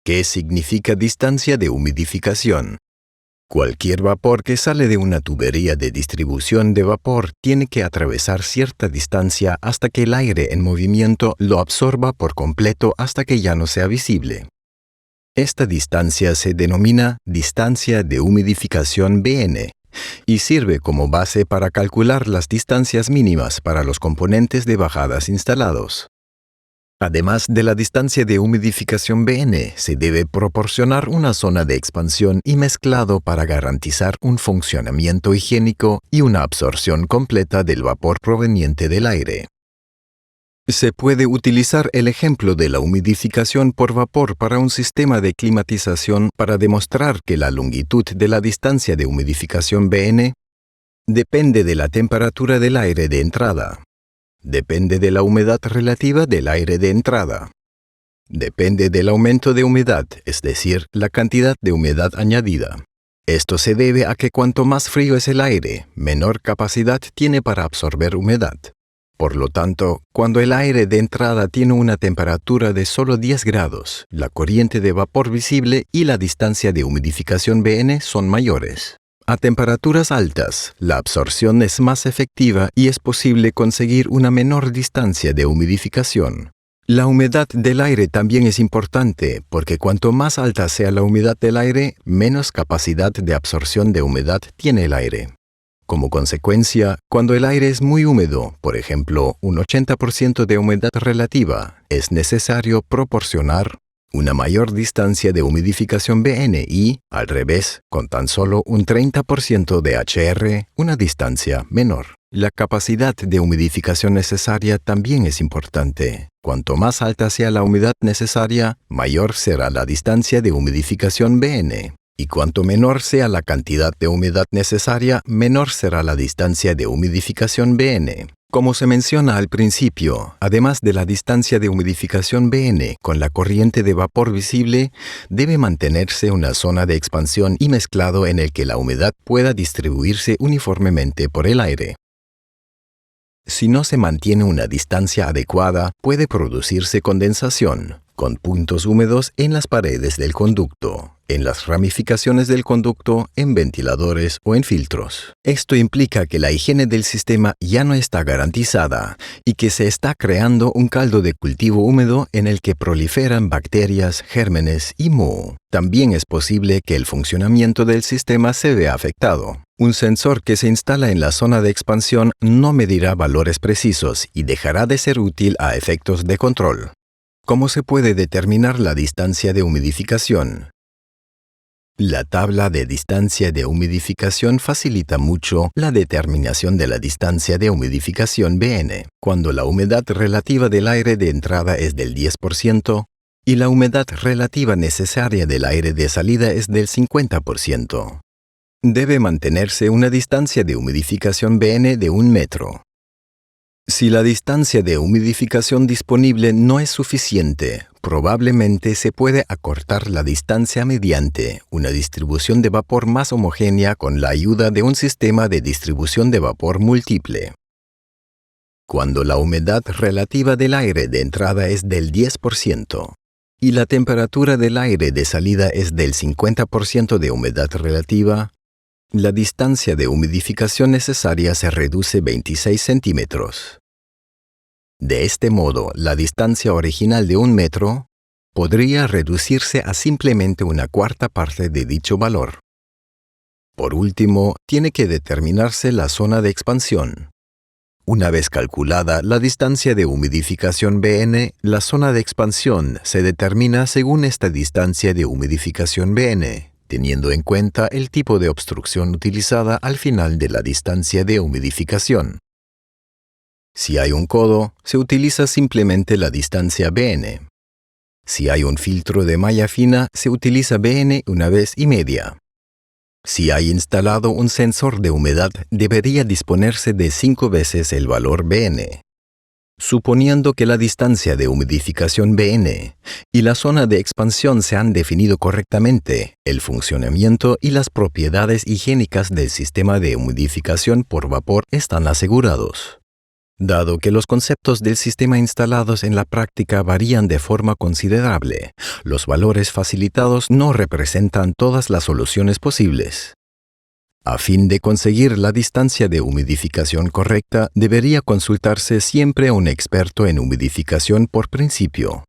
¿Qué significa distancia de humidificación? Cualquier vapor que sale de una tubería de distribución de vapor tiene que atravesar cierta distancia hasta que el aire en movimiento lo absorba por completo hasta que ya no sea visible. Esta distancia se denomina distancia de humidificación BN y sirve como base para calcular las distancias mínimas para los componentes de bajadas instalados. Además de la distancia de humidificación BN, se debe proporcionar una zona de expansión y mezclado para garantizar un funcionamiento higiénico y una absorción completa del vapor proveniente del aire. Se puede utilizar el ejemplo de la humidificación por vapor para un sistema de climatización para demostrar que la longitud de la distancia de humidificación BN depende de la temperatura del aire de entrada. Depende de la humedad relativa del aire de entrada. Depende del aumento de humedad, es decir, la cantidad de humedad añadida. Esto se debe a que cuanto más frío es el aire, menor capacidad tiene para absorber humedad. Por lo tanto, cuando el aire de entrada tiene una temperatura de solo 10 grados, la corriente de vapor visible y la distancia de humidificación BN son mayores. A temperaturas altas, la absorción es más efectiva y es posible conseguir una menor distancia de humidificación. La humedad del aire también es importante porque cuanto más alta sea la humedad del aire, menos capacidad de absorción de humedad tiene el aire. Como consecuencia, cuando el aire es muy húmedo, por ejemplo, un 80% de humedad relativa, es necesario proporcionar una mayor distancia de humidificación BN y, al revés, con tan solo un 30% de HR, una distancia menor. La capacidad de humidificación necesaria también es importante. Cuanto más alta sea la humedad necesaria, mayor será la distancia de humidificación BN. Y cuanto menor sea la cantidad de humedad necesaria, menor será la distancia de humidificación BN. Como se menciona al principio, además de la distancia de humidificación BN con la corriente de vapor visible, debe mantenerse una zona de expansión y mezclado en el que la humedad pueda distribuirse uniformemente por el aire. Si no se mantiene una distancia adecuada, puede producirse condensación, con puntos húmedos en las paredes del conducto, en las ramificaciones del conducto, en ventiladores o en filtros. Esto implica que la higiene del sistema ya no está garantizada y que se está creando un caldo de cultivo húmedo en el que proliferan bacterias, gérmenes y moho. También es posible que el funcionamiento del sistema se vea afectado. Un sensor que se instala en la zona de expansión no medirá valores precisos y dejará de ser útil a efectos de control. ¿Cómo se puede determinar la distancia de humidificación? La tabla de distancia de humidificación facilita mucho la determinación de la distancia de humidificación BN, cuando la humedad relativa del aire de entrada es del 10% y la humedad relativa necesaria del aire de salida es del 50%. Debe mantenerse una distancia de humidificación BN de 1 metro. Si la distancia de humidificación disponible no es suficiente, probablemente se puede acortar la distancia mediante una distribución de vapor más homogénea con la ayuda de un sistema de distribución de vapor múltiple. Cuando la humedad relativa del aire de entrada es del 10% y la temperatura del aire de salida es del 50% de humedad relativa, la distancia de humidificación necesaria se reduce 26 centímetros. De este modo, la distancia original de 1 metro podría reducirse a simplemente una cuarta parte de dicho valor. Por último, tiene que determinarse la zona de expansión. Una vez calculada la distancia de humidificación BN, la zona de expansión se determina según esta distancia de humidificación BN, teniendo en cuenta el tipo de obstrucción utilizada al final de la distancia de humidificación. Si hay un codo, se utiliza simplemente la distancia BN. Si hay un filtro de malla fina, se utiliza BN 1,5 veces. Si hay instalado un sensor de humedad, debería disponerse de 5 veces el valor BN. Suponiendo que la distancia de humidificación BN y la zona de expansión se han definido correctamente, el funcionamiento y las propiedades higiénicas del sistema de humidificación por vapor están asegurados. Dado que los conceptos del sistema instalados en la práctica varían de forma considerable, los valores facilitados no representan todas las soluciones posibles. A fin de conseguir la distancia de humidificación correcta, debería consultarse siempre a un experto en humidificación por principio.